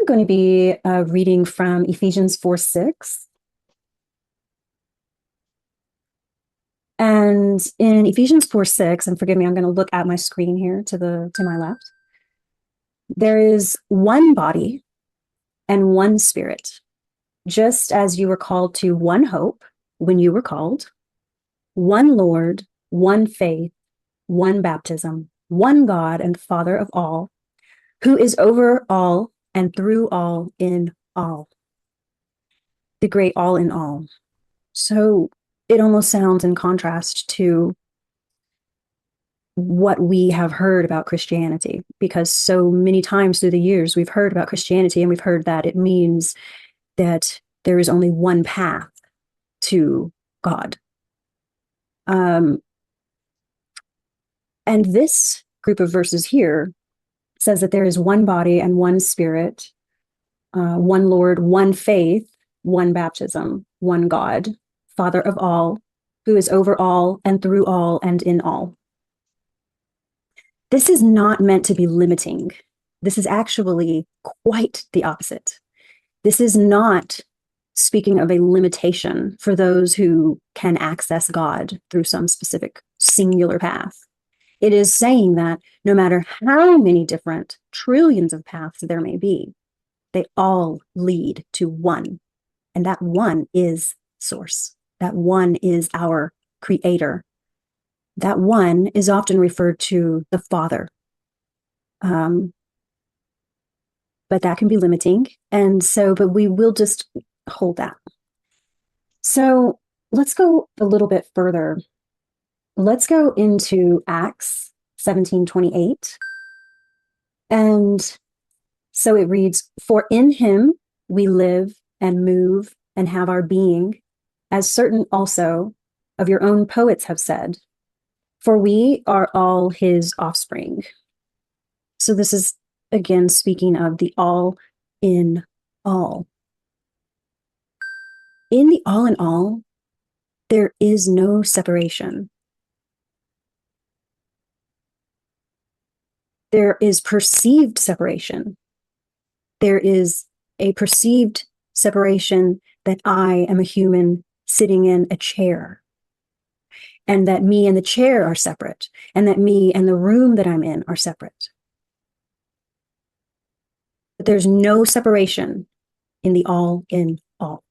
I'm going to be reading from Ephesians 4:6. And in Ephesians 4:6, and forgive me, I'm going to look at my screen here to my left. There is one body and one spirit, just as you were called to one hope when you were called, one Lord, one faith, one baptism, one God and Father of all, who is over all and through all in all. The great all in all. So it almost sounds in contrast to what we have heard about Christianity, because so many times through the years we've heard about Christianity and we've heard that it means that there is only one path to God. And this group of verses here says that there is one body and one spirit, one Lord, one faith, one baptism, one God, Father of all, who is over all and through all and in all. This is not meant to be limiting. This is actually quite the opposite. This is not speaking of a limitation for those who can access God through some specific singular path. It is saying that no matter how many different trillions of paths there may be, they all lead to one. And that one is Source. That one is our Creator. That one is often referred to the Father. But that can be limiting. But we will just hold that. So let's go a little bit further. Let's go into Acts 17:28. And so it reads, "For in him we live and move and have our being, as certain also of your own poets have said, for we are all his offspring." So this is, again, speaking of the all in all. In the all in all, there is no separation. There is perceived separation. There is a perceived separation that I am a human sitting in a chair, and that me and the chair are separate, and that me and the room that I'm in are separate. But there's no separation in the all in all.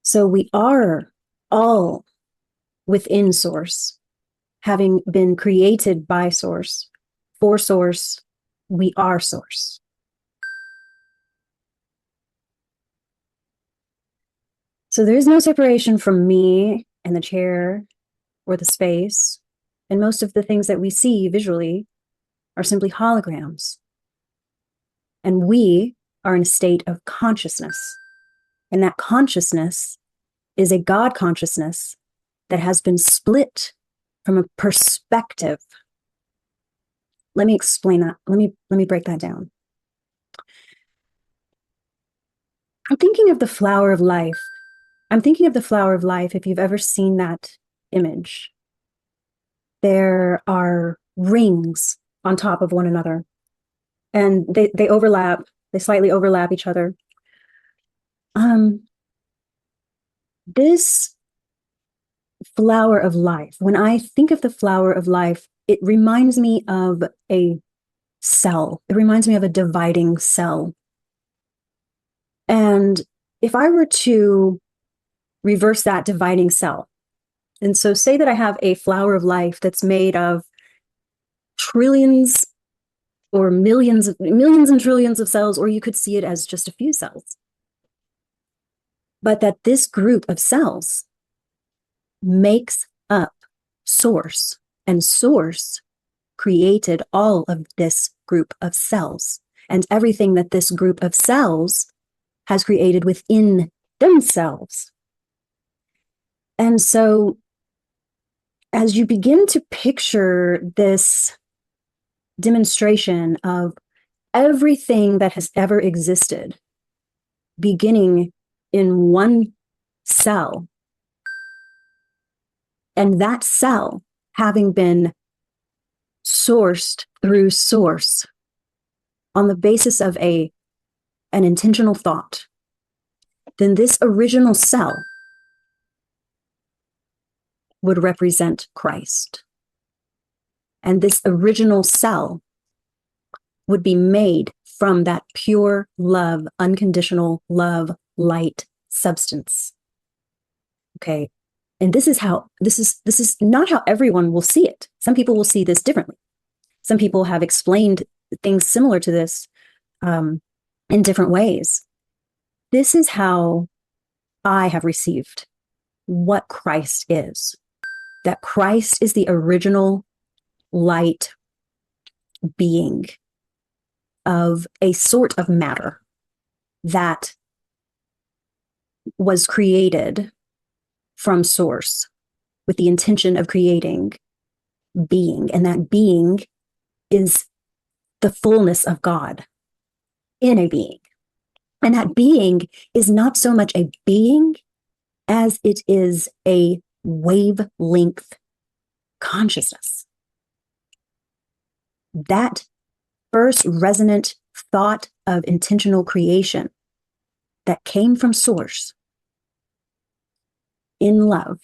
So we are all within Source, having been created by Source, for Source, we are Source. So there is no separation from me and the chair or the space, and most of the things that we see visually are simply holograms. And we are in a state of consciousness, and that consciousness is a God consciousness that has been split from a perspective. Let me explain that. Let me break that down. I'm thinking of the flower of life. I'm thinking of the flower of life, if you've ever seen that image. There are rings on top of one another, and they overlap. They slightly overlap each other. This flower of life, when I think of the flower of life, it reminds me of a cell. It reminds me of a dividing cell. And if I were to reverse that dividing cell, and so say that I have a flower of life that's made of trillions or millions and trillions of cells, or you could see it as just a few cells. But that this group of cells makes up Source, and Source created all of this group of cells, and everything that this group of cells has created within themselves. And so as you begin to picture this demonstration of everything that has ever existed, beginning in one cell, and that cell having been sourced through source on the basis of an intentional thought, then this original cell would represent Christ. And this original cell would be made from that pure love, unconditional love, light substance. Okay. And this is not how everyone will see it. Some people will see this differently. Some people have explained things similar to this in different ways. This is how I have received what Christ is. That Christ is the original light being of a sort of matter that was created from source with the intention of creating being. And that being is the fullness of God in a being. And that being is not so much a being as it is a wavelength consciousness. That first resonant thought of intentional creation that came from source in love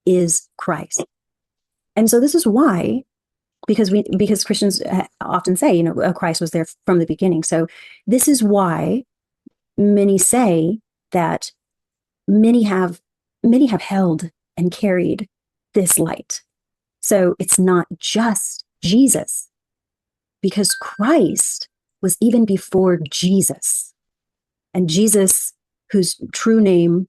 is Christ. And so this is why, because Christians often say, Christ was there from the beginning. So this is why many say that many have held and carried this light. So it's not just Jesus, because Christ was even before Jesus. And Jesus, whose true name,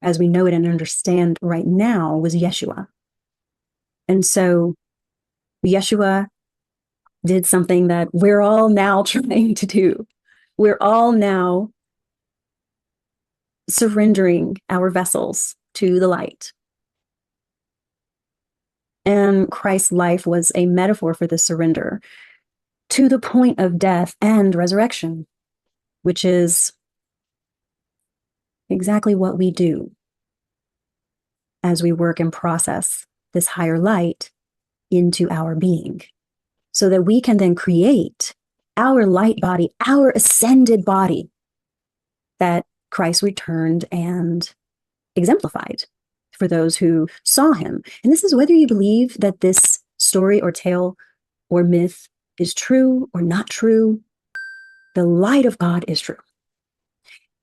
as we know it and understand right now, was Yeshua. And so Yeshua did something that we're all now trying to do. We're all now surrendering our vessels to the light. And Christ's life was a metaphor for this surrender to the point of death and resurrection, which is exactly what we do as we work and process this higher light into our being, so that we can then create our light body, our ascended body that Christ returned and exemplified for those who saw him. And this is whether you believe that this story or tale or myth is true or not true, the light of God is true.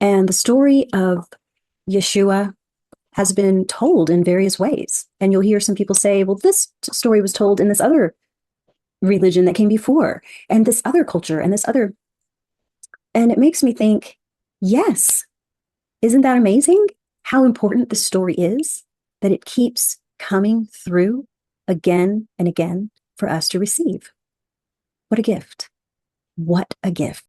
And the story of Yeshua has been told in various ways. And you'll hear some people say, well, this story was told in this other religion that came before, and this other culture, and this other. And it makes me think, yes, isn't that amazing? How important the story is, that it keeps coming through again and again for us to receive. What a gift. What a gift.